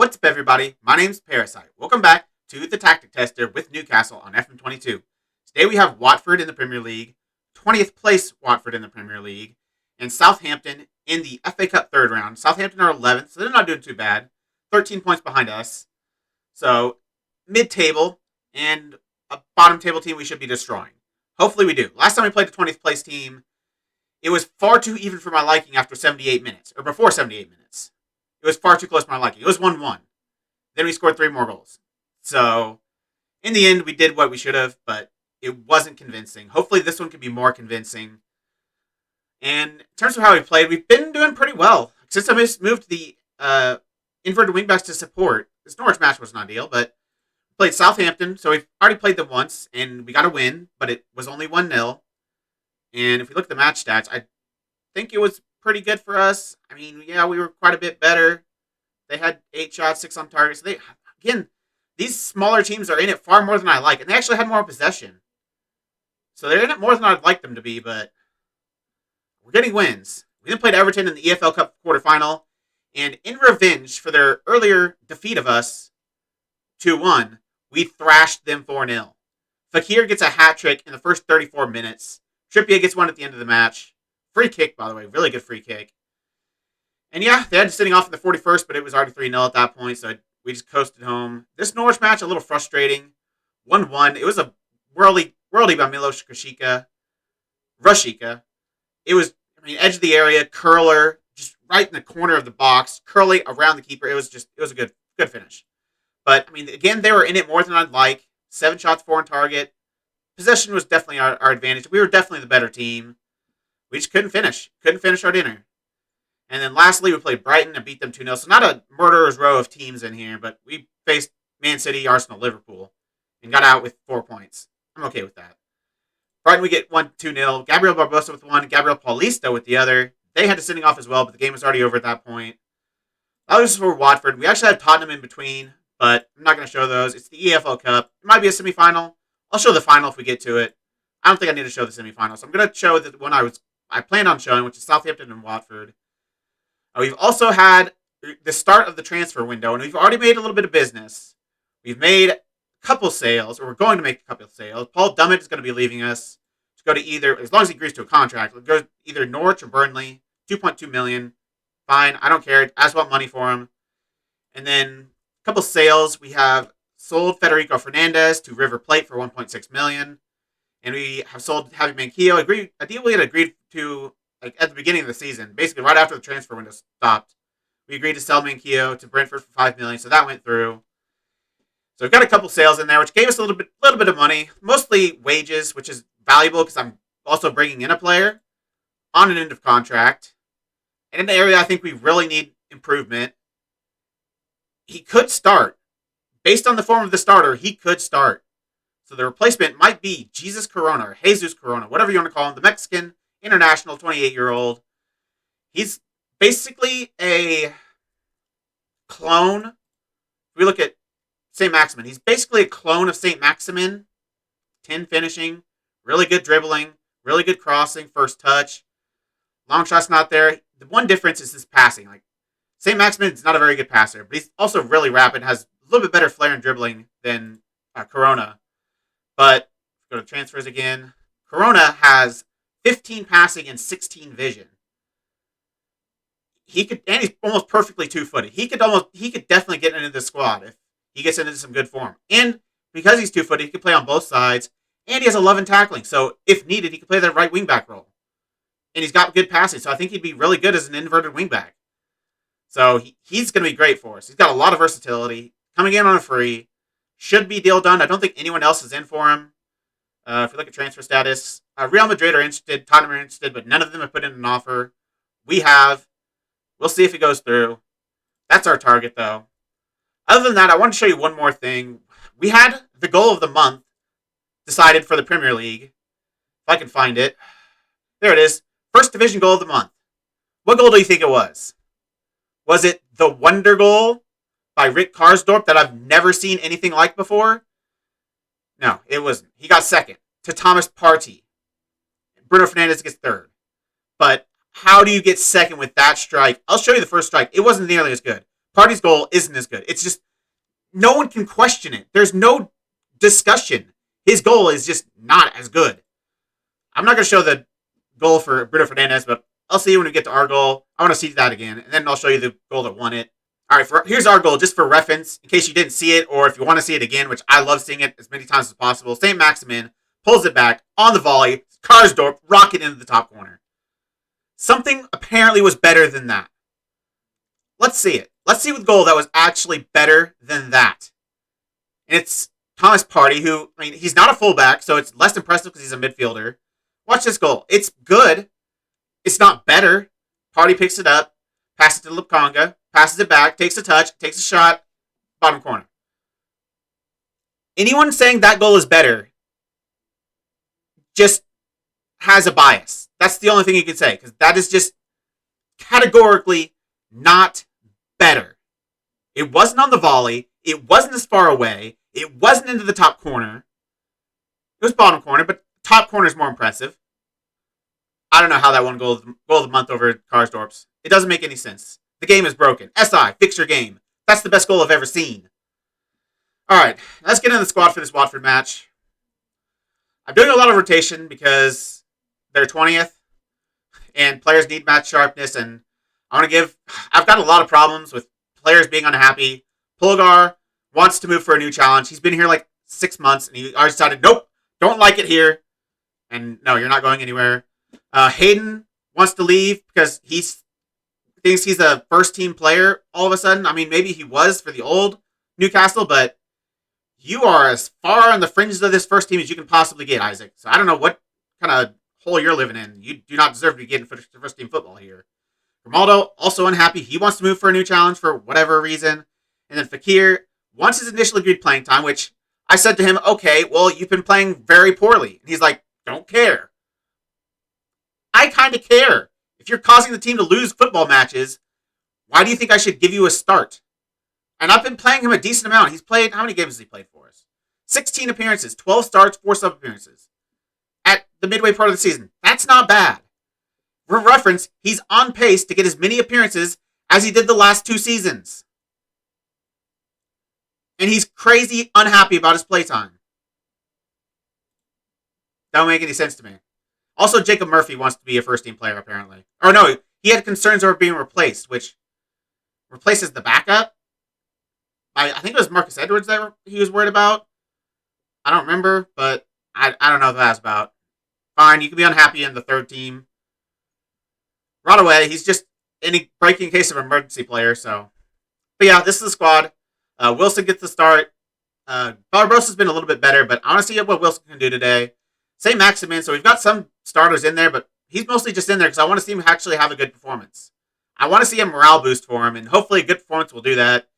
What's up, everybody? My name's Parasite. Welcome back to the Tactic Tester with Newcastle on FM22. Today we have Watford in the Premier League, 20th place Watford in the Premier League, and Southampton in the FA Cup third round. Southampton are 11th, so they're not doing too bad. 13 points behind us. So, mid-table and a bottom-table team we should be destroying. Hopefully we do. Last time we played the 20th place team, it was far too even for my liking after 78 minutes, or before 78 minutes. It was far too close to my liking. It was 1-1. Then we scored 3 more goals. So, in the end, we did what we should have, but it wasn't convincing. Hopefully this one can be more convincing. And in terms of how we played, we've been doing pretty well. Since I moved the inverted wingbacks to support, this Norwich match wasn't ideal, but we played Southampton, so we've already played them once, and we got a win, but it was only 1-0. And if we look at the match stats, I think it was pretty good for us. I mean, yeah, we were quite a bit better. They had 8 shots, 6 on target. So again, these smaller teams are in it far more than I like. And they actually had more possession. So they're in it more than I'd like them to be, but we're getting wins. We then played Everton in the EFL Cup quarterfinal. And in revenge for their earlier defeat of us, 2-1, we thrashed them 4-0. Fekir gets a hat trick in the first 34 minutes. Trippier gets one at the end of the match. Free kick, by the way. Really good free kick. And yeah, they had sitting off in the 41st, but it was already 3-0 at that point, so we just coasted home. This Norwich match, a little frustrating. 1-1. It was a worldly by Milos Rashica. It was, edge of the area, curler, just right in the corner of the box, curling around the keeper. It was a good finish. But, again, they were in it more than I'd like. 7 shots, 4 on target. Possession was definitely our advantage. We were definitely the better team. We just couldn't finish. Couldn't finish our dinner. And then lastly, we played Brighton and beat them 2-0. So not a murderer's row of teams in here, but we faced Man City, Arsenal, Liverpool, and got out with 4 points. I'm okay with that. Brighton, we get 1-2-0. Gabriel Barbosa with 1, Gabriel Paulista with the other. They had to sitting off as well, but the game was already over at that point. That was for Watford. We actually had Tottenham in between, but I'm not going to show those. It's the EFL Cup. It might be a semifinal. I'll show the final if we get to it. I don't think I need to show the semifinal, so I'm going to show the one I planned on showing, which is Southampton and Watford. We've also had the start of the transfer window, and we've already made a little bit of business. We've made a couple sales, or we're going to make a couple of sales. Paul Dummett is going to be leaving us to go to either, as long as he agrees to a contract, we'll go either Norwich or Burnley, 2.2 million. Fine, I don't care. I just want money for him. And then a couple sales. We have sold Federico Fernandez to River Plate for 1.6 million. And we have sold Javi Manquillo. A deal we had agreed to at the beginning of the season, basically right after the transfer window stopped. We agreed to sell Manquillo to Brentford for 5 million, so that went through. So we've got a couple sales in there, which gave us a little bit of money, mostly wages, which is valuable because I'm also bringing in a player on an end of contract. And in the area I think we really need improvement. He could start. Based on the form of the starter, he could start. So the replacement might be Jesus Corona, or Jesus Corona, whatever you want to call him, the Mexican international 28-year-old. He's basically a clone. If we look at St. Maximin, he's basically a clone of St. Maximin. 10 finishing, really good dribbling, really good crossing, first touch. Long shot's not there. The one difference is his passing. St. Maximin is not a very good passer, but he's also really rapid, has a little bit better flair and dribbling than Corona. But go to transfers again. Corona has 15 passing and 16 vision. And he's almost perfectly 2-footed. He could definitely get into the squad if he gets into some good form. And because he's 2-footed, he can play on both sides. And he has 11 tackling. So if needed, he can play that right wing back role. And he's got good passing. So I think he'd be really good as an inverted wing back. So he's going to be great for us. He's got a lot of versatility. Coming in on a free. Should be deal done. I don't think anyone else is in for him. If you look at transfer status, Real Madrid are interested, Tottenham are interested, but none of them have put in an offer. We have. We'll see if it goes through. That's our target, though. Other than that, I want to show you one more thing. We had the goal of the month decided for the Premier League. If I can find it. There it is. First division goal of the month. What goal do you think it was? Was it the wonder goal by Rick Karsdorp that I've never seen anything like before? No, it wasn't. He got second to Thomas Partey. Bruno Fernandes gets third. But how do you get second with that strike? I'll show you the first strike. It wasn't nearly as good. Party's goal isn't as good. It's just no one can question it. There's no discussion. His goal is just not as good. I'm not going to show the goal for Bruno Fernandes, but I'll see when we get to our goal. I want to see that again, and then I'll show you the goal that won it. All right, here's our goal, just for reference, in case you didn't see it, or if you want to see it again, which I love seeing it as many times as possible. St. Maximin pulls it back on the volley. Karsdorp rocket into the top corner. Something apparently was better than that. Let's see it. Let's see the goal that was actually better than that. And it's Thomas Partey, who, I mean, he's not a fullback, so it's less impressive because he's a midfielder. Watch this goal. It's good. It's not better. Partey picks it up, passes it to Lukonga, passes it back, takes a touch, takes a shot, bottom corner. Anyone saying that goal is better just has a bias. That's the only thing you can say, because that is just categorically not better. It wasn't on the volley. It wasn't as far away. It wasn't into the top corner. It was bottom corner, but top corner is more impressive. I don't know how that won goal of the month over Karsdorp's. It doesn't make any sense. The game is broken. SI, fix your game. That's the best goal I've ever seen. All right, let's get into the squad for this Watford match. I'm doing a lot of rotation because they're 20th, and players need match sharpness, and I've got a lot of problems with players being unhappy. Pulgar wants to move for a new challenge. He's been here like 6 months, and he already decided, nope, don't like it here. And no, you're not going anywhere. Hayden wants to leave because he thinks he's a first-team player all of a sudden. I mean, maybe he was for the old Newcastle, but you are as far on the fringes of this first team as you can possibly get, Isaac. So I don't know what kind of hole you're living in. You do not deserve to be getting first-team football here. Grimaldo, also unhappy. He wants to move for a new challenge for whatever reason. And then Fekir wants his initial agreed playing time, which I said to him, okay, well, you've been playing very poorly. And he's like, don't care. I kind of care. If you're causing the team to lose football matches, why do you think I should give you a start? And I've been playing him a decent amount. He's played, how many games has he played for us? 16 appearances, 12 starts, 4 sub-appearances at the midway part of the season. That's not bad. For reference, he's on pace to get as many appearances as he did the last 2 seasons. And he's crazy unhappy about his playtime. Don't make any sense to me. Also, Jacob Murphy wants to be a first-team player, apparently. Or no, he had concerns over being replaced, which replaces the backup. I think it was Marcus Edwards that he was worried about. I don't remember, but I don't know what that's about. Fine, you can be unhappy in the third team. Right away, he's just any breaking case of emergency player, so. But yeah, this is the squad. Wilson gets the start. Barbarossa's been a little bit better, but I want to see what Wilson can do today. St. Maximin, so we've got some starters in there, but he's mostly just in there because I want to see him actually have a good performance. I want to see a morale boost for him, and hopefully a good performance will do that.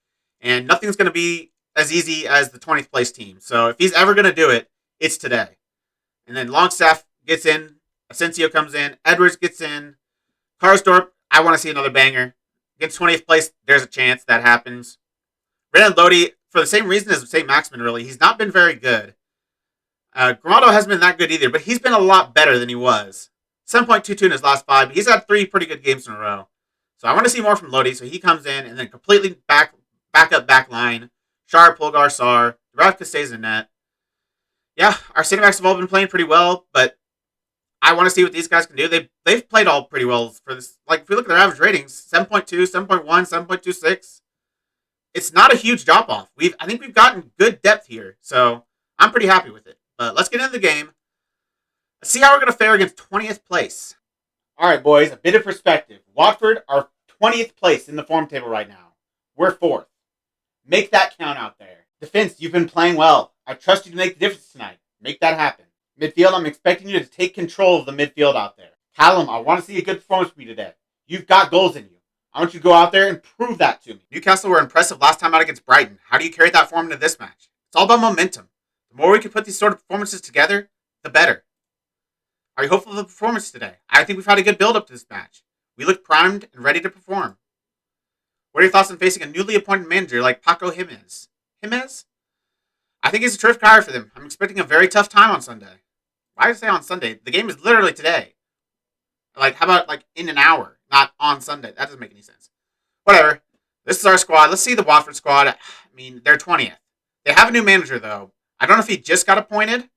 And nothing's going to be as easy as the 20th place team. So if he's ever going to do it, it's today. And then Longstaff gets in. Asensio comes in. Edwards gets in. Karsdorp, I want to see another banger. Against 20th place, there's a chance that happens. Renan Lodi, for the same reason as St. Maximin, really, he's not been very good. Grimaldo hasn't been that good either, but he's been a lot better than he was. 7.22 in his last 5. He's had 3 pretty good games in a row. So I want to see more from Lodi, so he comes in and then completely back line. Shar, Pulgar, Sar. Dubravka stays in net. Yeah, our center backs have all been playing pretty well, but I want to see what these guys can do. They've played all pretty well for this. Like, if we look at their average ratings, 7.2, 7.1, 7.26. It's not a huge drop-off. I think we've gotten good depth here, so I'm pretty happy with it. But let's get into the game. Let's see how we're going to fare against 20th place. All right, boys, a bit of perspective. Watford are 20th place in the form table right now. We're 4th. Make that count out there. Defense, you've been playing well. I trust you to make the difference tonight. Make that happen. Midfield, I'm expecting you to take control of the midfield out there. Callum, I want to see a good performance from you today. You've got goals in you. I want you to go out there and prove that to me. Newcastle were impressive last time out against Brighton. How do you carry that form into this match? It's all about momentum. The more we can put these sort of performances together, the better. Are you hopeful of the performance today? I think we've had a good build-up to this match. We look primed and ready to perform. What are your thoughts on facing a newly appointed manager like Paco Jimenez? Jimenez? I think he's a terrific hire for them. I'm expecting a very tough time on Sunday. Why did I say on Sunday? The game is literally today. Like, how about, like, in an hour, not on Sunday? That doesn't make any sense. Whatever. This is our squad. Let's see the Watford squad. I mean, they're 20th. They have a new manager, though. I don't know if he just got appointed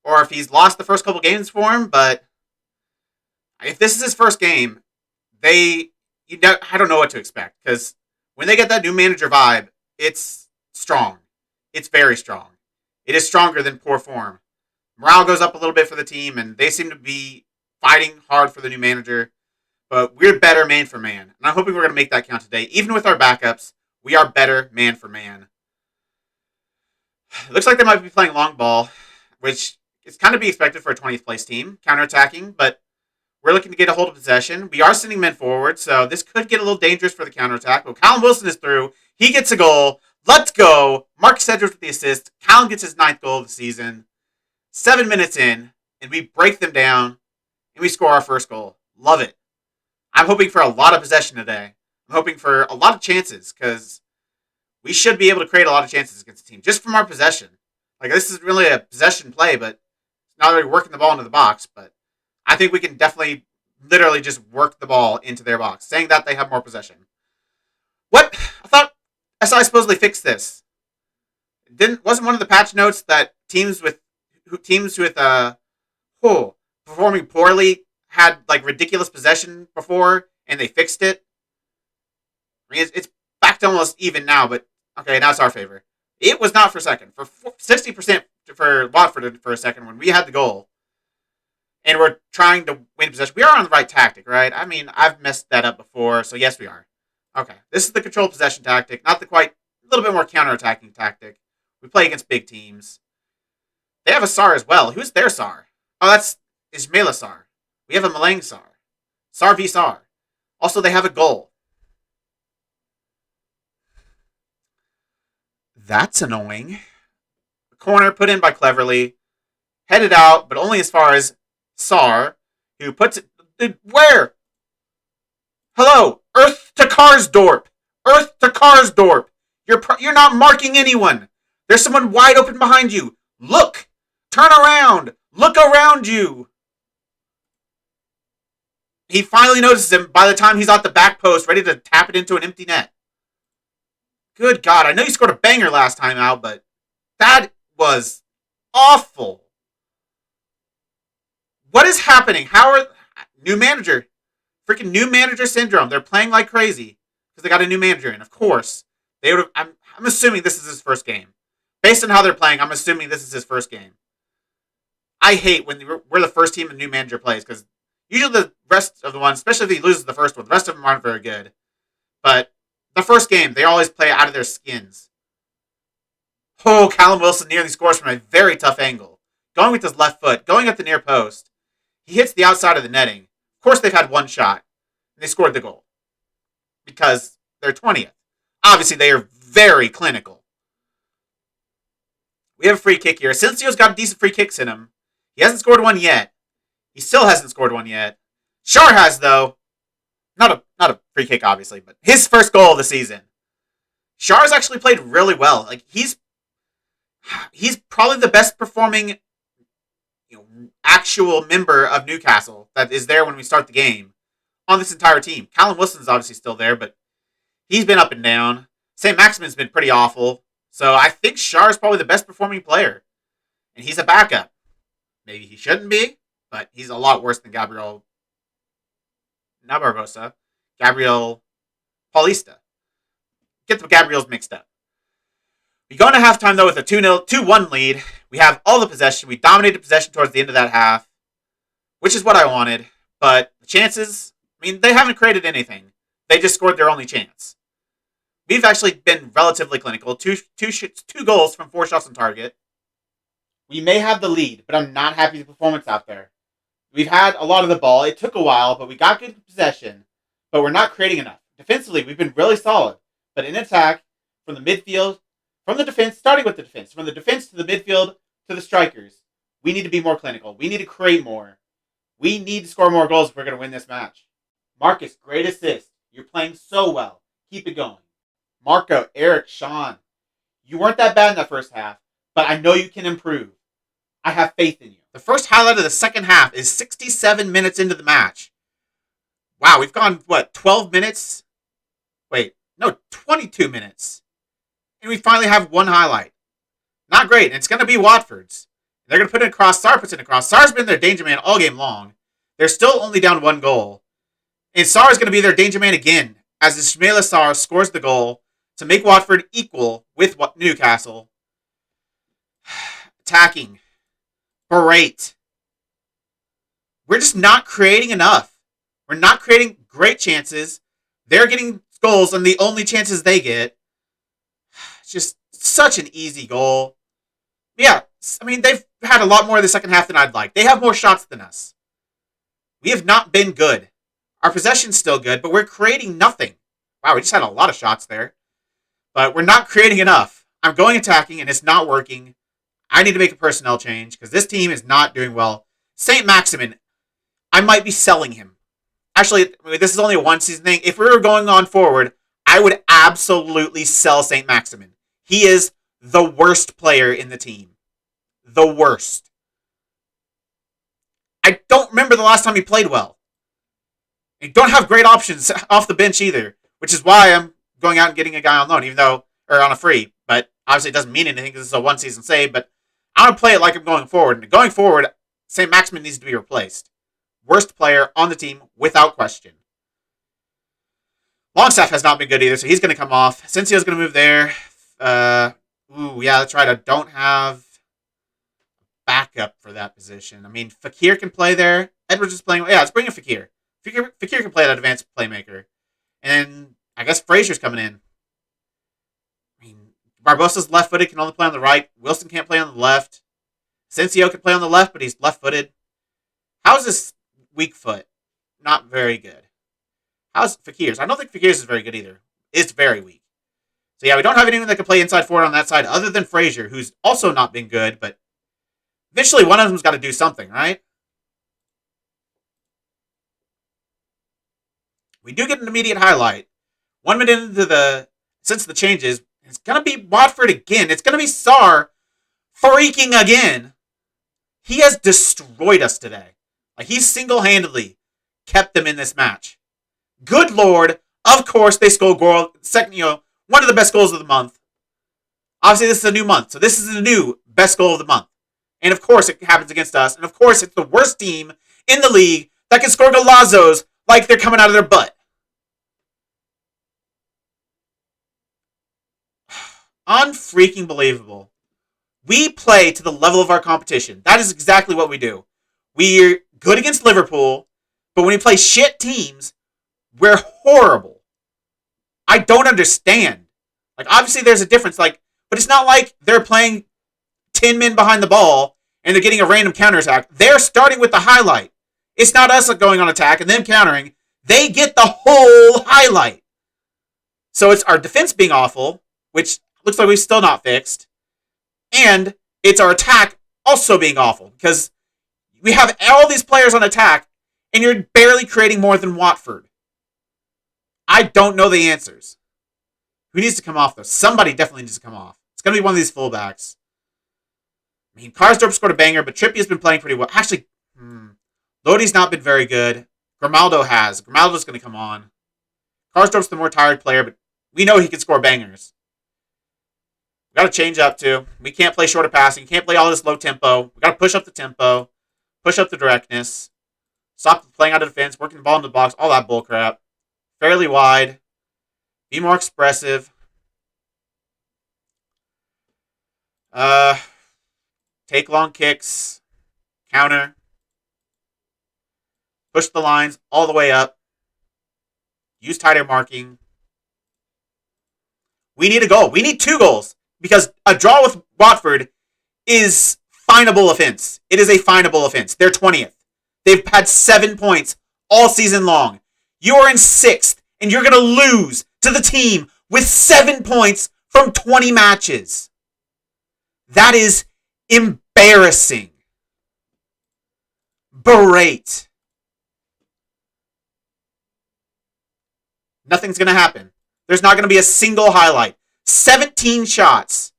or if he's lost the first couple games for him, but if this is his first game, I don't know what to expect because when they get that new manager vibe, it's strong. It's very strong. It is stronger than poor form. Morale goes up a little bit for the team, and they seem to be fighting hard for the new manager. But we're better man for man. And I'm hoping we're going to make that count today. Even with our backups, we are better man for man. It looks like they might be playing long ball, which is kind of be expected for a 20th place team, counterattacking, but we're looking to get a hold of possession. We are sending men forward, so this could get a little dangerous for the counterattack. But Callum Wilson is through. He gets a goal. Let's go. Marcus Edwards with the assist. Callum gets his 9th goal of the season. 7 minutes in, and we break them down, and we score our first goal. Love it. I'm hoping for a lot of possession today. I'm hoping for a lot of chances, because we should be able to create a lot of chances against the team, just from our possession. Like, this is really a possession play, but it's not really working the ball into the box, but I think we can definitely, literally just work the ball into their box, saying that they have more possession. What? I thought SI supposedly fixed this. Wasn't one of the patch notes that teams with performing poorly had like ridiculous possession before and they fixed it? I mean, it's back to almost even now, but okay, now it's our favor. It was not for a second. For 60% for Watford for a second when we had the goal. And we're trying to win possession. We are on the right tactic, right? I mean, I've messed that up before, so yes, we are. Okay, this is the control possession tactic, not the a little bit more counter-attacking tactic. We play against big teams. They have a Sar as well. Who's their Sar? Oh, that's Ismaila Sar. We have a Malang Sar. Sar v Sar. Also, they have a goal. That's annoying. A corner put in by Cleverly. Headed out, but only as far as Sar, who puts it... Where? Hello? Earth to Karsdorp. Earth to Karsdorp. You're not marking anyone. There's someone wide open behind you. Look. Turn around. Look around you. He finally notices him by the time he's at the back post, ready to tap it into an empty net. Good God. I know you scored a banger last time out, but that was awful. What is happening? New manager. Freaking new manager syndrome. They're playing like crazy because they got a new manager in. Of course. I'm assuming this is his first game. Based on how they're playing, I'm assuming this is his first game. I hate when we're the first team a new manager plays because usually the rest of the ones, especially if he loses the first one, the rest of them aren't very good. But the first game, they always play out of their skins. Oh, Callum Wilson nearly scores from a very tough angle. Going with his left foot, going at the near post. He hits the outside of the netting. Of course, they've had one shot, and they scored the goal. Because they're 20th. Obviously, they are very clinical. We have a free kick here. Asensio's got decent free kicks in him. He hasn't scored one yet. He still hasn't scored one yet. Shar has, though. Not a free kick, obviously, but his first goal of the season. Shar's actually played really well. Like he's probably the best performing actual member of Newcastle that is there when we start the game on this entire team. Callum Wilson's obviously still there, but he's been up and down. St. Maximin's been pretty awful. So I think Shar is probably the best performing player. And he's a backup. Maybe he shouldn't be, but he's a lot worse than Gabriel. Not Barbosa. Gabriel Paulista. Get the Gabriels mixed up. We go into halftime, though, with a 2-1 lead. We have all the possession. We dominated possession towards the end of that half, which is what I wanted. But the chances, I mean, they haven't created anything. They just scored their only chance. We've actually been relatively clinical. Two goals from 4 shots on target. We may have the lead, but I'm not happy with the performance out there. We've had a lot of the ball. It took a while, but we got good possession. But we're not creating enough. Defensively, we've been really solid. But in attack, from the midfield, from the defense, starting with the defense, from the defense to the midfield to the strikers, we need to be more clinical. We need to create more. We need to score more goals if we're going to win this match. Marcus, great assist. You're playing so well. Keep it going. Marco, Eric, Sean, you weren't that bad in that first half, but I know you can improve. I have faith in you. The first highlight of the second half is 67 minutes into the match. Wow, we've gone, 12 minutes? Wait, No, 22 minutes. And we finally have one highlight. Not great. And it's going to be Watford's. They're going to put it across. Sarr puts it across. Sarr's been their danger man all game long. They're still only down one goal. And Sarr is going to be their danger man again as Ismaila Sarr scores the goal to make Watford equal with Newcastle. Attacking. Berate. We're just not creating enough. We're not creating great chances. They're getting goals, and the only chances they get. It's just such an easy goal. Yeah, I mean, they've had a lot more of the second half than I'd like. They have more shots than us. We have not been good. Our possession's still good, but we're creating nothing. Wow, we just had a lot of shots there. But we're not creating enough. I'm going attacking, and it's not working. I need to make a personnel change, because this team is not doing well. St. Maximin, I might be selling him. Actually, this is only a one-season thing. If we were going on forward, I would absolutely sell St. Maximin. He is the worst player in the team. The worst. I don't remember the last time he played well. And don't have great options off the bench either, which is why I'm going out and getting a guy on loan, or on a free. But obviously it doesn't mean anything because it's a one-season save, but I want to play it like I'm going forward. And going forward, St. Maximin needs to be replaced. Worst player on the team, without question. Longstaff has not been good either, so he's going to come off. Sensio's going to move there. Yeah, that's right. I don't have backup for that position. I mean, Fekir can play there. Edwards is playing. Yeah, let's bring in Fekir. Fekir can play that advanced playmaker. And I guess Fraser's coming in. I mean, Barbosa's left-footed, can only play on the right. Wilson can't play on the left. Sensio can play on the left, but he's left-footed. How's this weak foot? Not very good. How's Fekir's? I don't think Fekir's is very good either. It's very weak. So yeah, we don't have anyone that can play inside forward on that side other than Fraser, who's also not been good, but eventually one of them's got to do something, right? We do get an immediate highlight. 1 minute into since the changes, it's going to be Watford again. It's going to be Sarr freaking again. He has destroyed us today. Like, he single-handedly kept them in this match. Good Lord. Of course, they scored goal. Second, one of the best goals of the month. Obviously, this is a new month, so this is the new best goal of the month. And of course, it happens against us. And of course, it's the worst team in the league that can score golazos like they're coming out of their butt. Unfreaking believable. We play to the level of our competition. That is exactly what we do. We're good against Liverpool, but when we play shit teams, we're horrible. I don't understand. Like, obviously there's a difference, but it's not like they're playing 10 men behind the ball and they're getting a random counterattack. They're starting with the highlight. It's not us going on attack and them countering. They get the whole highlight. So it's our defense being awful, which looks like we've still not fixed. And it's our attack also being awful because we have all these players on attack and you're barely creating more than Watford. I don't know the answers. Who needs to come off, though? Somebody definitely needs to come off. It's going to be one of these fullbacks. I mean, Karsdorp scored a banger, but Trippier's been playing pretty well. Actually, Lodi's not been very good. Grimaldo has. Grimaldo's going to come on. Karsdorp's the more tired player, but we know he can score bangers. We got to change up, too. We can't play shorter passing. We can't play all this low tempo. We got to push up the tempo. Push up the directness. Stop playing out of defense. Working the ball in the box. All that bullcrap. Fairly wide. Be more expressive. Take long kicks. Counter. Push the lines all the way up. Use tighter marking. We need a goal. We need 2 goals. Because a draw with Watford is finable offense. It is a finable offense. They're 20th. They've had 7 points all season long. You are in 6th, and you're going to lose to the team with 7 points from 20 matches. That is embarrassing. Berate. Nothing's going to happen. There's not going to be a single highlight. 17 shots.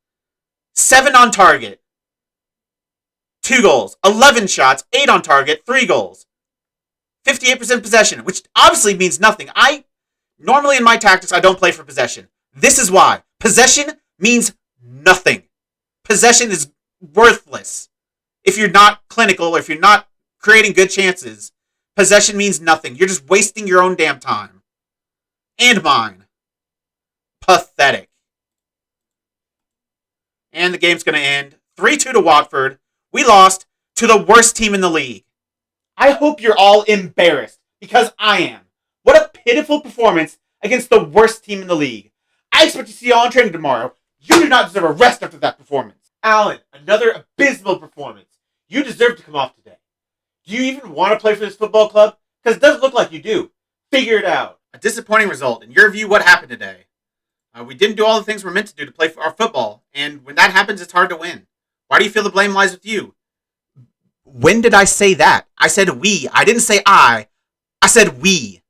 7 on target. 2 goals. 11 shots. 8 on target. 3 goals. 58% possession, which obviously means nothing. I Normally in my tactics, I don't play for possession. This is why. Possession means nothing. Possession is worthless. If you're not clinical or if you're not creating good chances, possession means nothing. You're just wasting your own damn time. And mine. Pathetic. And the game's going to end 3-2 to Watford. We lost to the worst team in the league. I hope you're all embarrassed, because I am. What a pitiful performance against the worst team in the league. I expect to see you all in training tomorrow. You do not deserve a rest after that performance. Alan, another abysmal performance. You deserve to come off today. Do you even want to play for this football club? Because it doesn't look like you do. Figure it out. A disappointing result. In your view, what happened today? We didn't do all the things we're meant to do to play for our football, and when that happens, it's hard to win. Why do you feel the blame lies with you? When did I say that? I said we. I didn't say I. I said we.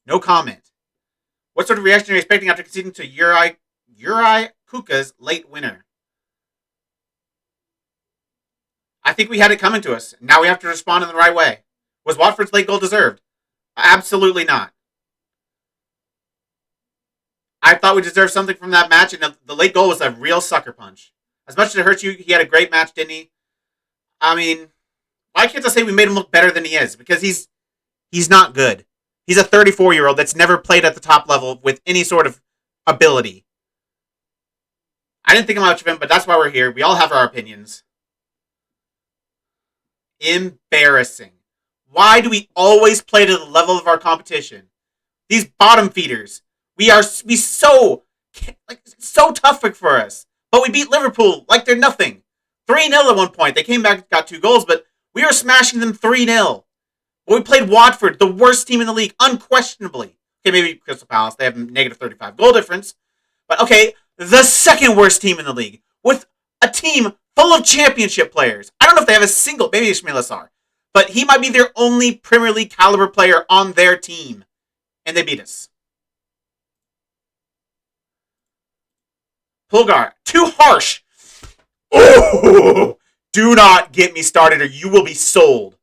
No comment. What sort of reaction are you expecting after conceding to Uri Kuka's late winner? I think we had it coming to us. Now we have to respond in the right way. Was Watford's late goal deserved? Absolutely not. I thought we deserved something from that match, and the late goal was a real sucker punch. As much as it hurts you, he had a great match, didn't he? I mean, why can't I say we made him look better than he is? Because he's not good. He's a 34-year-old that's never played at the top level with any sort of ability. I didn't think much of him, but that's why we're here. We all have our opinions. Embarrassing. Why do we always play to the level of our competition? These bottom feeders. It's so tough for us. But we beat Liverpool like they're nothing. 3-0 at one point. They came back, got 2 goals, but we were smashing them 3-0. But we played Watford, the worst team in the league, unquestionably. Okay, maybe Crystal Palace. They have negative 35 goal difference. But okay, the second worst team in the league. With a team full of championship players. I don't know if they have a single, maybe Ismail Assar. But he might be their only Premier League caliber player on their team. And they beat us. Pulgar, too harsh. Oh, do not get me started or you will be sold.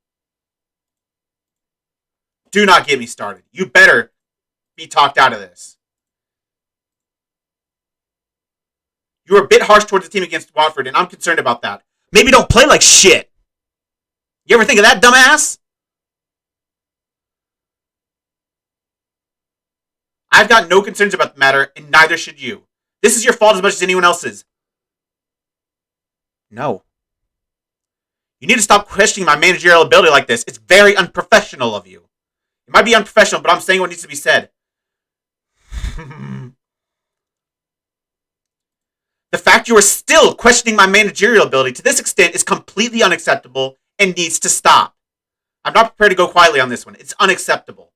Do not get me started. You better be talked out of this. You were a bit harsh towards the team against Watford, and I'm concerned about that. Maybe don't play like shit. You ever think of that, dumbass? I've got no concerns about the matter, and neither should you. This is your fault as much as anyone else's. No. You need to stop questioning my managerial ability like this. It's very unprofessional of you. It might be unprofessional, but I'm saying what needs to be said. The fact you are still questioning my managerial ability to this extent is completely unacceptable and needs to stop. I'm not prepared to go quietly on this one. It's unacceptable.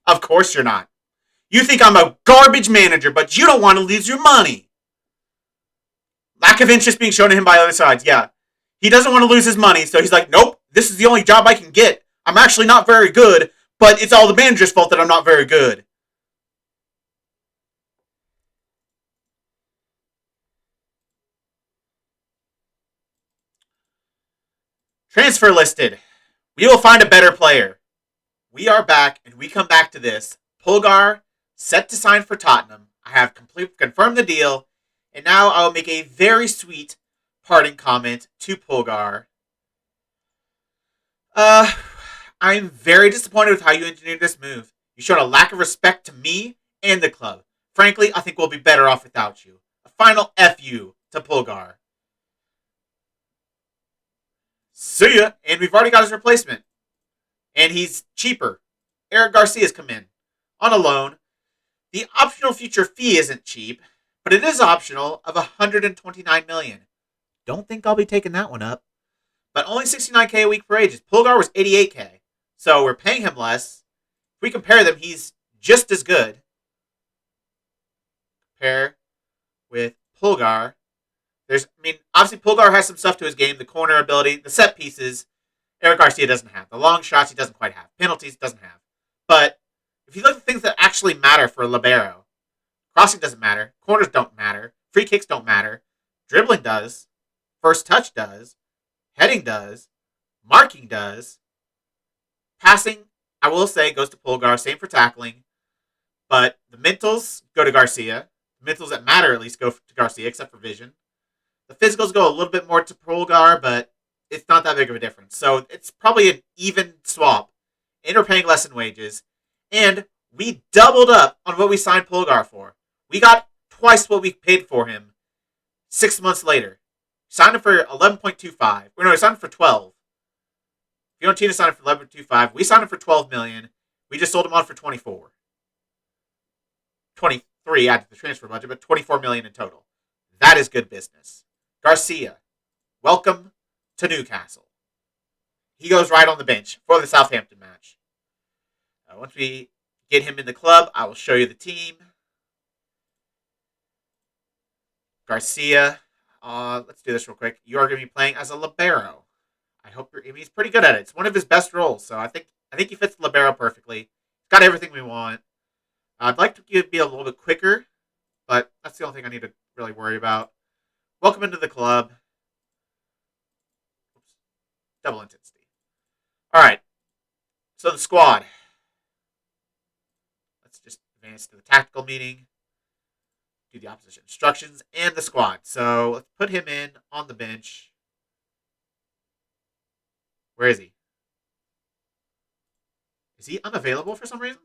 Of course you're not. You think I'm a garbage manager, but you don't want to lose your money. Lack of interest being shown to him by other sides. Yeah. He doesn't want to lose his money, so he's like, nope, this is the only job I can get. I'm actually not very good, but it's all the manager's fault that I'm not very good. Transfer listed. We will find a better player. We are back, and we come back to this. Pulgar, set to sign for Tottenham. I have confirmed the deal, and now I will make a very sweet parting comment to Pulgar. I'm very disappointed with how you engineered this move. You showed a lack of respect to me and the club. Frankly, I think we'll be better off without you. A final F you to Pulgar. See ya. And we've already got his replacement. And he's cheaper. Eric Garcia's come in on a loan. The optional future fee isn't cheap, but it is optional of $129 million. Don't think I'll be taking that one up. But only $69K a week for ages. Pulgar was $88K. So we're paying him less. If we compare them, he's just as good. Compare with Pulgar. Obviously Pulgar has some stuff to his game. The corner ability, the set pieces, Eric Garcia doesn't have. The long shots he doesn't quite have. Penalties doesn't have. But if you look at things that actually matter for a libero, Crossing doesn't matter. Corners don't matter. Free kicks don't matter. Dribbling does. First touch does. Heading does. Marking does. Passing, I will say, goes to Pulgar. Same for tackling. But the mentals go to Garcia. The mentals that matter at least go to Garcia, except for vision. The physicals go a little bit more to Pulgar, but it's not that big of a difference. So it's probably an even swap. And we're paying less in wages. And we doubled up on what we signed Pulgar for. We got twice what we paid for him 6 months later. Signed him for 11.25. No, we signed him for 12. Fiorentina signed him for 11.25. We signed him for 12 million. We just sold him on for 24. 23 added to the transfer budget, but 24 million in total. That is good business. Garcia, welcome to Newcastle. He goes right on the bench for the Southampton match. Once we get him in the club, I will show you the team. Garcia, let's do this real quick. You are going to be playing as a libero. I hope he's pretty good at it. It's one of his best roles, so I think he fits the libero perfectly. He's got everything we want. I'd like to be a little bit quicker, but that's the only thing I need to really worry about. Welcome into the club. Oops. Double intensity. All right. So the squad. Let's just advance to the tactical meeting. Do the opposition instructions and the squad. So let's put him in on the bench. Where is he? Is he unavailable for some reason?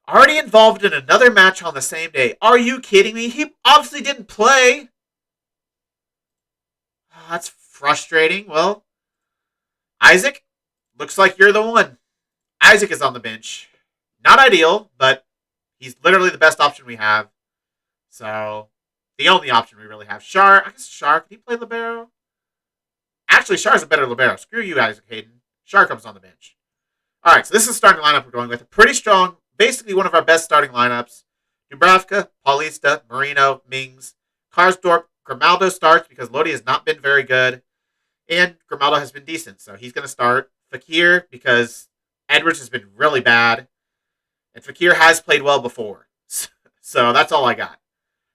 Already involved in another match on the same day. Are you kidding me? He obviously didn't play. Oh, that's frustrating. Well, Isaac, looks like you're the one. Isaac is on the bench. Not ideal, but he's literally the best option we have. So, the only option we really have. Shar, I guess Shar, can he play libero? Actually, Shar's a better libero. Screw you, Isaac Hayden. Shar comes on the bench. All right, so this is the starting lineup we're going with. A pretty strong, basically one of our best starting lineups. Dubravka, Paulista, Marino, Mings, Karsdorp. Grimaldo starts because Lodi has not been very good. And Grimaldo has been decent, so he's going to start. Fekir, because Edwards has been really bad. And Fekir has played well before. So that's all I got.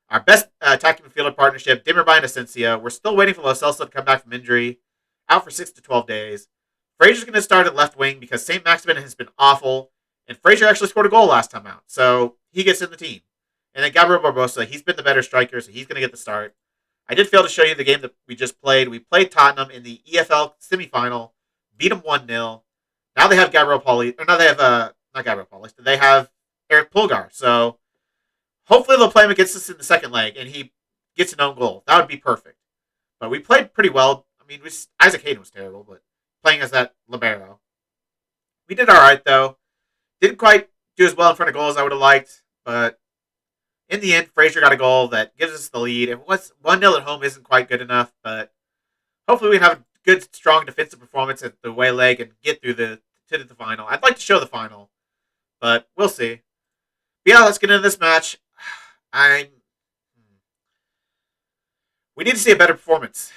Our best attacking midfielder partnership, Dimmerby and Asensio. We're still waiting for Lo Celso to come back from injury. Out for 6 to 12 days. Frazier's going to start at left wing because St. Maximin has been awful. And Frazier actually scored a goal last time out. So he gets in the team. And then Gabriel Barbosa, he's been the better striker, so he's going to get the start. I did fail to show you the game that we just played. We played Tottenham in the EFL semifinal. Beat them 1-0. Now they have Gabriel Paulista. Or now they have, not Gabriel Paulista. They have Eric Pulgar. So hopefully they'll play him against us in the second leg and he gets an own goal. That would be perfect. But we played pretty well. I mean, Isaac Hayden was terrible, but playing as that libero. We did all right, though. Didn't quite do as well in front of goal as I would have liked, but in the end, Frazier got a goal that gives us the lead. It was 1-0 at home isn't quite good enough, but hopefully we have a good, strong defensive performance at the away leg and get through to the final. I'd like to show the final, but we'll see. But yeah, let's get into this match. We need to see a better performance.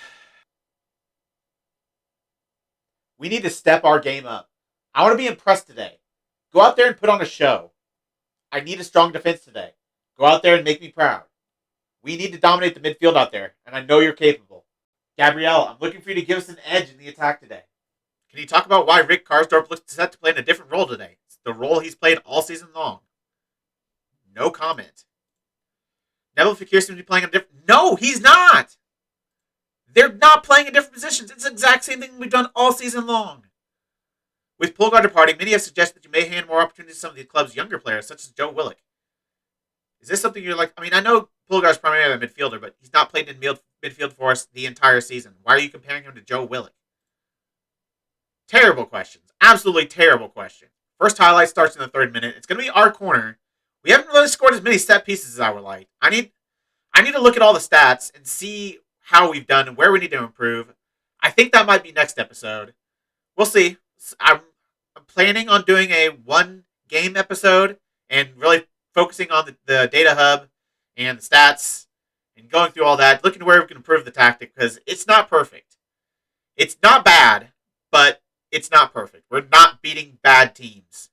We need to step our game up. I want to be impressed today. Go out there and put on a show. I need a strong defense today. Go out there and make me proud. We need to dominate the midfield out there, and I know you're capable. Gabrielle, I'm looking for you to give us an edge in the attack today. Can you talk about why Rick Karsdorp looks set to play in a different role today? It's the role he's played all season long. No comment. Neville Fekir seems to be playing a different... No, he's not! They're not playing in different positions. It's the exact same thing we've done all season long. With Pulgar departing, many have suggested that you may hand more opportunities to some of the club's younger players, such as Joe Willock. Is this something you're like... I mean, I know Pulgar's primarily a midfielder, but he's not played in midfield for us the entire season. Why are you comparing him to Joe Willock? Terrible questions. Absolutely terrible questions. First highlight starts in the 3rd minute. It's going to be our corner. We haven't really scored as many set pieces as I would like. I need to look at all the stats and see how we've done and where we need to improve. I think that might be next episode. We'll see. I'm planning on doing a 1-game episode and really focusing on the data hub and the stats and going through all that, looking at where we can improve the tactic because it's not perfect. It's not bad, but it's not perfect. We're not beating bad teams.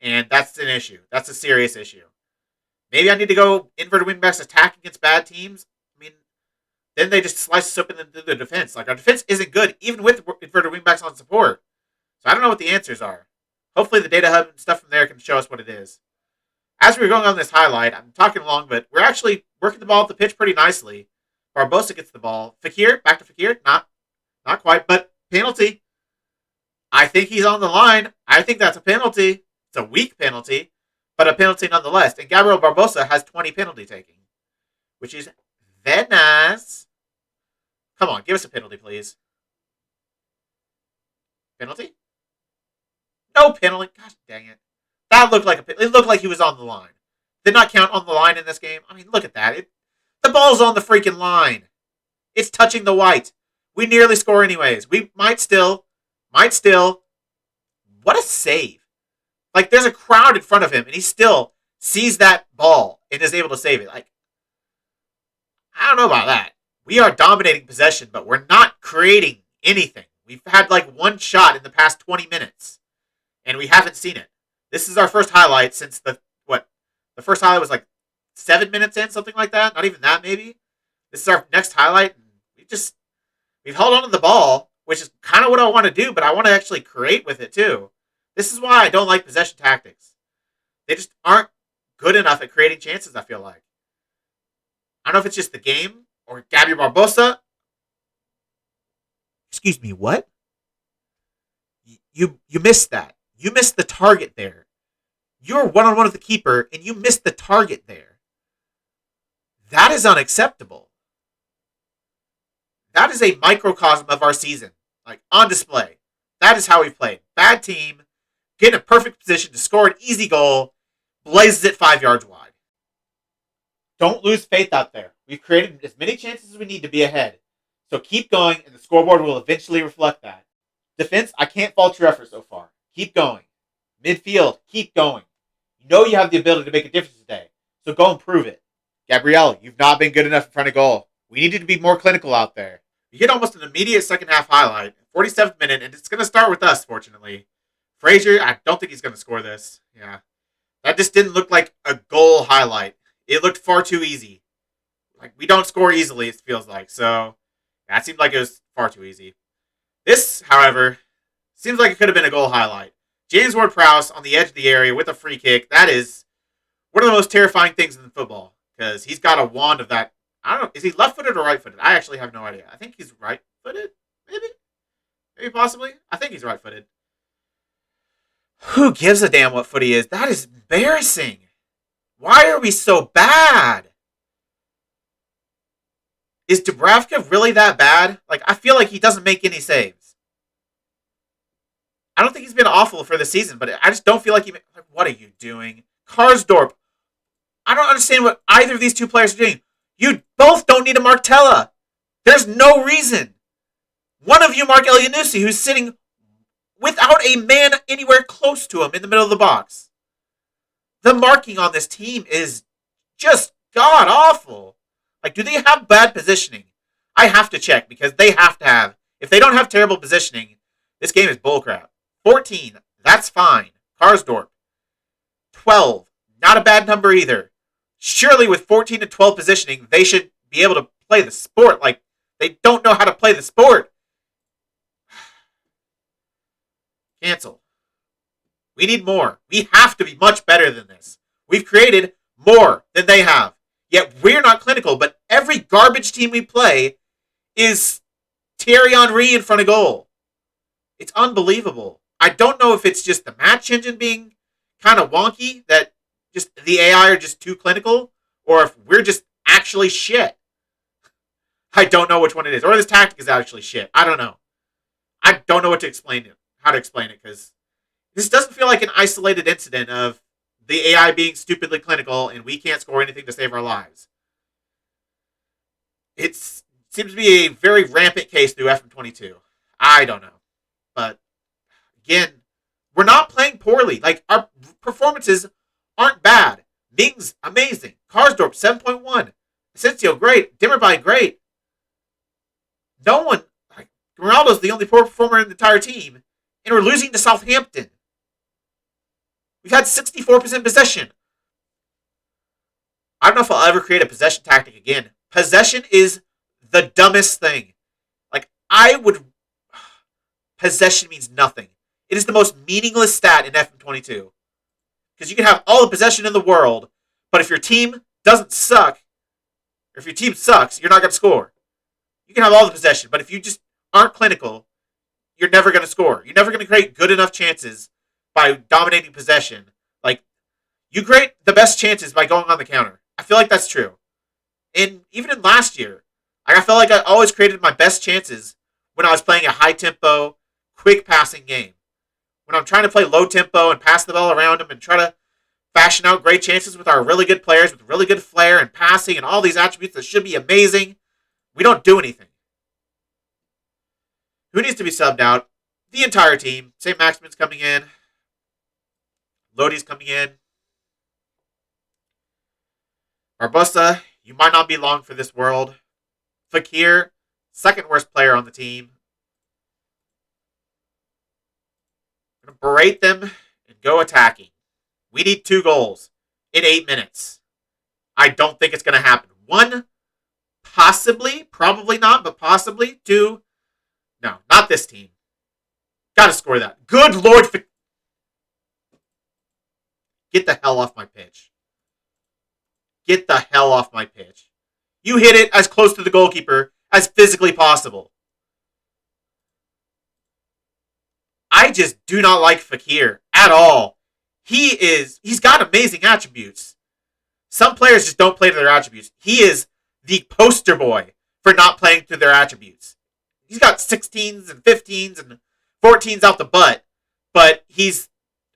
And that's an issue. That's a serious issue. Maybe I need to go inverted wingbacks attack against bad teams. I mean, then they just slice us open into the defense. Like, our defense isn't good, even with inverted wingbacks on support. So I don't know what the answers are. Hopefully the data hub and stuff from there can show us what it is. As we were going on this highlight, I'm talking along, but we're actually working the ball up the pitch pretty nicely. Barbosa gets the ball. Fekir, back to Fekir. Not quite, but penalty. I think he's on the line. I think that's a penalty. It's a weak penalty, but a penalty nonetheless. And Gabriel Barbosa has 20 penalty taking, which is very nice. Come on, give us a penalty, please. Penalty? No penalty. Gosh dang it. That looked like it looked like he was on the line. Did not count on the line in this game. I mean, look at that. The ball's on the freaking line. It's touching the white. We nearly score anyways. We might still. What a save. Like, there's a crowd in front of him, and he still sees that ball and is able to save it. Like, I don't know about that. We are dominating possession, but we're not creating anything. We've had, like, one shot in the past 20 minutes, and we haven't seen it. This is our first highlight since the first highlight was, like, 7 minutes in, something like that. Not even that, maybe. This is our next highlight. We've held on to the ball, which is kind of what I want to do, but I want to actually create with it, too. This is why I don't like possession tactics. They just aren't good enough at creating chances, I feel like. I don't know if it's just the game or Gabriel Barbosa. Excuse me, what? You missed that. You missed the target there. You're one-on-one with the keeper, and you missed the target there. That is unacceptable. That is a microcosm of our season. Like, on display. That is how we played. Bad team. Get in a perfect position to score an easy goal. Blazes it 5 yards wide. Don't lose faith out there. We've created as many chances as we need to be ahead. So keep going, and the scoreboard will eventually reflect that. Defense, I can't fault your effort so far. Keep going. Midfield, keep going. You know you have the ability to make a difference today. So go and prove it. Gabrielle, you've not been good enough in front of goal. We need you to be more clinical out there. You get almost an immediate second half highlight. 47th minute, and it's going to start with us, fortunately. Frazier, I don't think he's going to score this. Yeah. That just didn't look like a goal highlight. It looked far too easy. Like, we don't score easily, it feels like. So, that seemed like it was far too easy. This, however, seems like it could have been a goal highlight. James Ward-Prowse on the edge of the area with a free kick. That is one of the most terrifying things in football. Because he's got a wand of that. I don't know. Is he left-footed or right-footed? I actually have no idea. I think he's right-footed, maybe? Maybe possibly? I think he's right-footed. Who gives a damn what foot he is? That is embarrassing. Why are we so bad? Is Dubravka really that bad? Like, I feel like he doesn't make any saves. I don't think he's been awful for the season, but I just don't feel like what are you doing? Karsdorp. I don't understand what either of these two players are doing. You both don't need to mark Tella. There's no reason. One of you mark Elyounoussi, who's sitting without a man anywhere close to him in the middle of the box. The marking on this team is just god-awful. Like, do they have bad positioning? I have to check, because they have to have. If they don't have terrible positioning, this game is bullcrap. 14, that's fine. Karsdorp. 12, not a bad number either. Surely with 14 to 12 positioning, they should be able to play the sport. Like, they don't know how to play the sport. Cancel. We need more. We have to be much better than this. We've created more than they have. Yet we're not clinical, but every garbage team we play is Thierry Henry in front of goal. It's unbelievable. I don't know if it's just the match engine being kind of wonky, that just the AI are just too clinical, or if we're just actually shit. I don't know which one it is. Or this tactic is actually shit. I don't know. I don't know how to explain it, because this doesn't feel like an isolated incident of the AI being stupidly clinical and we can't score anything to save our lives. It seems to be a very rampant case through FM22. I don't know. But, again, we're not playing poorly. Like, our performances aren't bad. Mings, amazing. Karsdorp, 7.1. Asensio, great. Dimmerbay, great. No one, like, Ronaldo's the only poor performer in the entire team. and we're losing to Southampton. We've had 64% possession. I don't know if I'll ever create a possession tactic again. Possession is the dumbest thing. Possession means nothing. It is the most meaningless stat in FM22. Because you can have all the possession in the world, but if your team doesn't suck, or if your team sucks, you're not going to score. You can have all the possession, but if you just aren't clinical, you're never going to score. You're never going to create good enough chances by dominating possession. You create the best chances by going on the counter. I feel like that's true. And even in last year, I felt like I always created my best chances when I was playing a high-tempo, quick passing game. When I'm trying to play low-tempo and pass the ball around them and try to fashion out great chances with our really good players with really good flair and passing and all these attributes that should be amazing, we don't do anything. Who needs to be subbed out? The entire team. St. Maximin's coming in. Lodi's coming in. Barbosa, you might not be long for this world. Fakir, second worst player on the team. I'm going to berate them and go attacking. We need 2 goals in 8 minutes. I don't think it's going to happen. 1, possibly, probably not, but possibly. 2, no, not this team. Got to score that. Good Lord. Get the hell off my pitch. Get the hell off my pitch. You hit it as close to the goalkeeper as physically possible. I just do not like Fakir at all. He's got amazing attributes. Some players just don't play to their attributes. He is the poster boy for not playing to their attributes. He's got 16s and 15s and 14s out the butt, but he's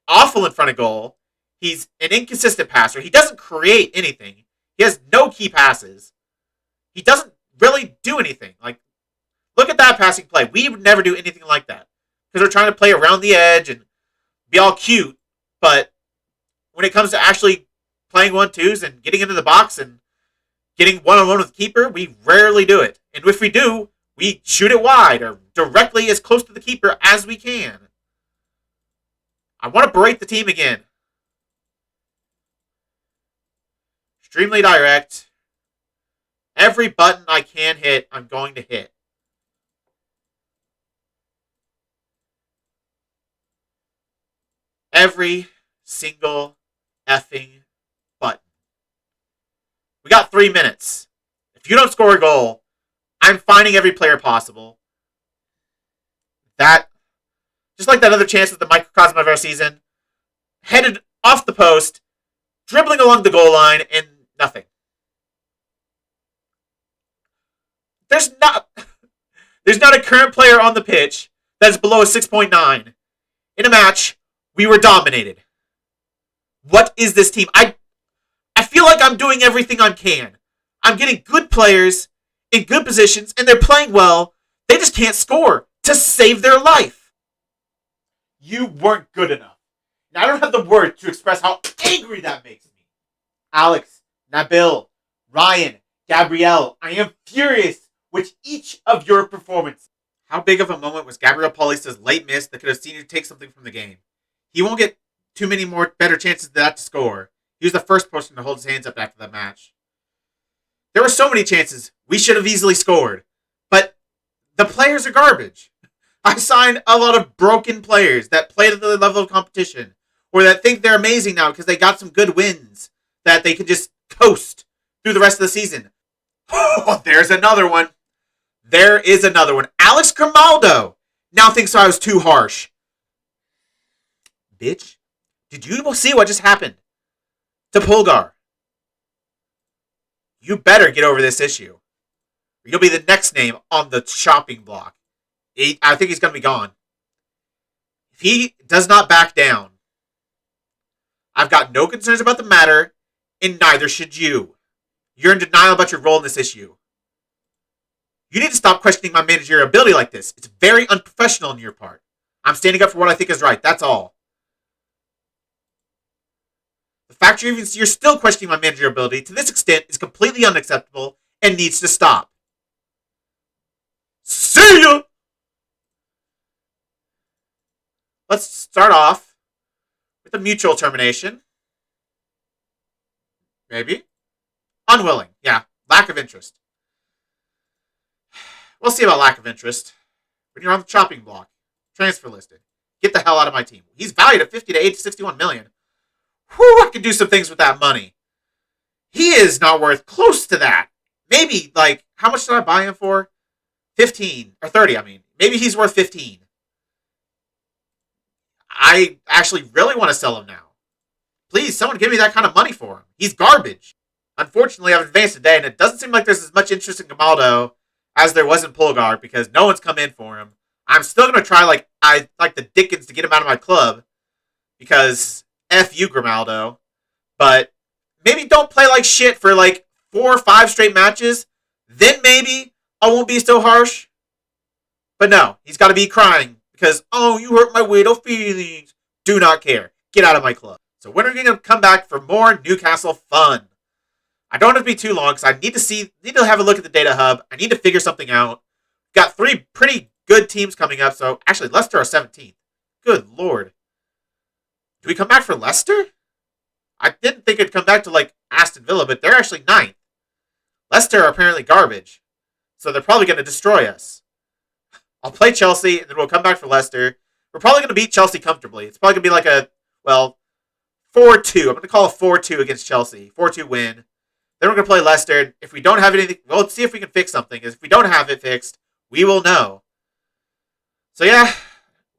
awful in front of goal. He's an inconsistent passer. He doesn't create anything. He has no key passes. He doesn't really do anything. Look at that passing play. We would never do anything like that. Because we're trying to play around the edge and be all cute. But when it comes to actually playing 1-2s and getting into the box and getting one-on-one with the keeper, we rarely do it. And if we do, we shoot it wide or directly as close to the keeper as we can. I want to berate the team again. Extremely direct. Every button I can hit, I'm going to hit. Every single effing button. We got 3 minutes. If you don't score a goal, I'm finding every player possible. That, just like that other chance with the microcosm of our season, headed off the post, dribbling along the goal line, and nothing. There's not a current player on the pitch that is below a 6.9. In a match, we were dominated. What is this team? I feel like I'm doing everything I can. I'm getting good players in good positions, and they're playing well. They just can't score to save their life. You weren't good enough. And I don't have the words to express how angry that makes me. Alex, Nabil, Ryan, Gabrielle, I am furious with each of your performances. How big of a moment was Gabriel Paulista's late miss that could have seen you take something from the game? He won't get too many more better chances than that to score. He was the first person to hold his hands up after that match. There were so many chances we should have easily scored, but the players are garbage. I signed a lot of broken players that play at the level of competition, or that think they're amazing now because they got some good wins that they can just coast through the rest of the season. Oh, there's another one. There is another one. Alex Grimaldo now thinks I was too harsh. Bitch, did you see what just happened to Pulgar? You better get over this issue. Or you'll be the next name on the chopping block. I think he's going to be gone. If he does not back down, I've got no concerns about the matter, and neither should you. You're in denial about your role in this issue. You need to stop questioning my managerial ability like this. It's very unprofessional on your part. I'm standing up for what I think is right. That's all. The fact you're still questioning my managerial ability to this extent is completely unacceptable and needs to stop. See ya! let's start off with a mutual termination. Maybe. Unwilling. Yeah. Lack of interest. We'll see about lack of interest. When you're on the chopping block, transfer listed. Get the hell out of my team. He's valued at 50 to 61 million. Whew, I could do some things with that money. He is not worth close to that. Maybe, like, how much did I buy him for? 15, or 30, I mean. Maybe he's worth 15. I actually really want to sell him now. Please, someone give me that kind of money for him. He's garbage. Unfortunately, I've advanced today, and it doesn't seem like there's as much interest in Grimaldo as there was in Pulgar, because no one's come in for him. I'm still going to try like the Dickens to get him out of my club, because F you, Grimaldo. But maybe don't play like shit for like 4 or 5 straight matches. Then maybe I won't be so harsh. But no, he's got to be crying because, oh, you hurt my widow feelings. Do not care. Get out of my club. So when are we going to come back for more Newcastle fun? I don't have to be too long because I need to have a look at the data hub. I need to figure something out. Got 3 pretty good teams coming up. So actually, Leicester are 17th. Good lord. Do we come back for Leicester? I didn't think it'd come back to like Aston Villa, but they're actually 9th. Leicester are apparently garbage. So they're probably going to destroy us. I'll play Chelsea, and then we'll come back for Leicester. We're probably going to beat Chelsea comfortably. It's probably going to be like a, 4-2. I'm going to call a 4-2 against Chelsea. 4-2 win. Then we're going to play Leicester. If we don't have anything, well, let's see if we can fix something. If we don't have it fixed, we will know. So yeah,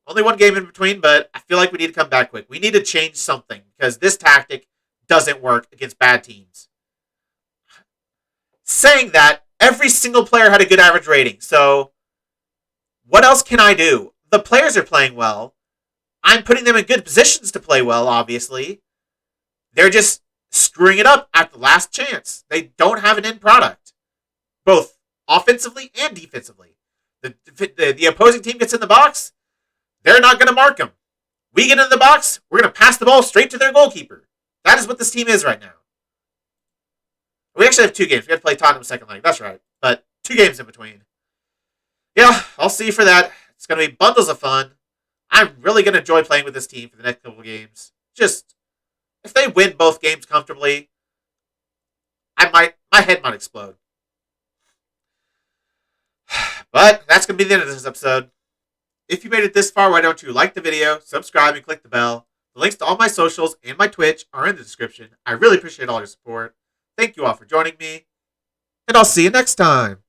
only 1 game in between, but I feel like we need to come back quick. We need to change something, because this tactic doesn't work against bad teams. Saying that, every single player had a good average rating, so what else can I do? The players are playing well. I'm putting them in good positions to play well, obviously. They're just screwing it up at the last chance. They don't have an end product, both offensively and defensively. The opposing team gets in the box, they're not going to mark them. We get in the box, we're going to pass the ball straight to their goalkeeper. That is what this team is right now. We actually have 2 games. We have to play Tottenham second leg. That's right. But 2 games in between. Yeah, I'll see you for that. It's going to be bundles of fun. I'm really going to enjoy playing with this team for the next couple games. Just, if they win both games comfortably, my head might explode. But that's going to be the end of this episode. If you made it this far, why don't you like the video, subscribe, and click the bell. The links to all my socials and my Twitch are in the description. I really appreciate all your support. Thank you all for joining me, and I'll see you next time.